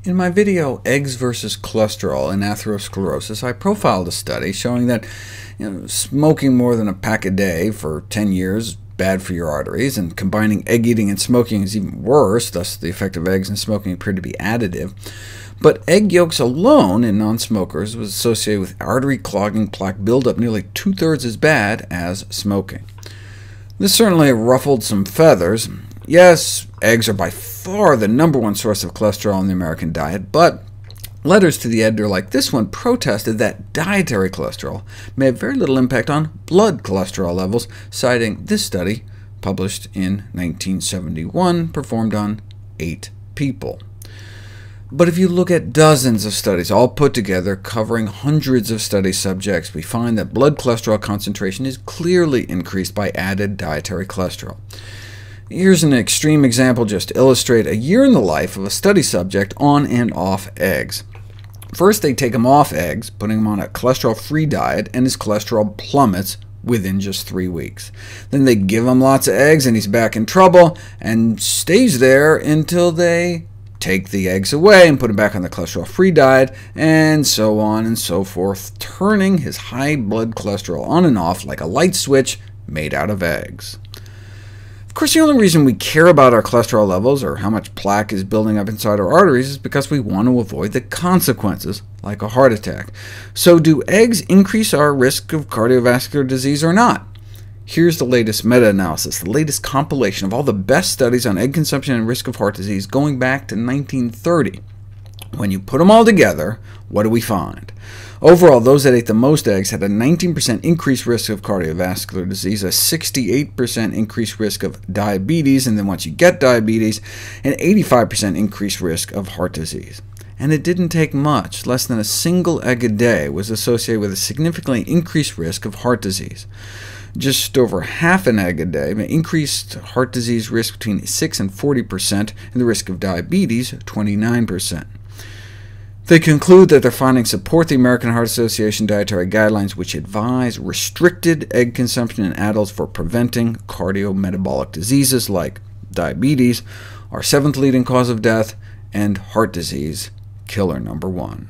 In my video, Eggs versus Cholesterol in Atherosclerosis, I profiled a study showing that smoking more than a pack a day for 10 years is bad for your arteries, and combining egg eating and smoking is even worse, thus the effect of eggs and smoking appeared to be additive. But egg yolks alone in non-smokers was associated with artery-clogging plaque buildup nearly two-thirds as bad as smoking. This certainly ruffled some feathers. Yes, eggs are by far the #1 source of cholesterol in the American diet, but letters to the editor like this one protested that dietary cholesterol may have very little impact on blood cholesterol levels, citing this study published in 1971, performed on 8 people. But if you look at dozens of studies, all put together, covering hundreds of study subjects, we find that blood cholesterol concentration is clearly increased by added dietary cholesterol. Here's an extreme example just to illustrate a year in the life of a study subject on and off eggs. First, they take him off eggs, putting him on a cholesterol-free diet, and his cholesterol plummets within just 3 weeks. Then they give him lots of eggs, and he's back in trouble, and stays there until they take the eggs away and put him back on the cholesterol-free diet, and so on and so forth, turning his high blood cholesterol on and off like a light switch made out of eggs. Of course, the only reason we care about our cholesterol levels or how much plaque is building up inside our arteries is because we want to avoid the consequences, like a heart attack. So do eggs increase our risk of cardiovascular disease or not? Here's the latest meta-analysis, the latest compilation of all the best studies on egg consumption and risk of heart disease going back to 1930. When you put them all together, what do we find? Overall, those that ate the most eggs had a 19% increased risk of cardiovascular disease, a 68% increased risk of diabetes, and then once you get diabetes, an 85% increased risk of heart disease. And it didn't take much. Less than a single egg a day was associated with a significantly increased risk of heart disease. Just over half an egg a day increased heart disease risk between 6 and 40%, and the risk of diabetes 29%. They conclude that their findings support the American Heart Association dietary guidelines, which advise restricted egg consumption in adults for preventing cardiometabolic diseases like diabetes, our 7th leading cause of death, and heart disease, killer #1.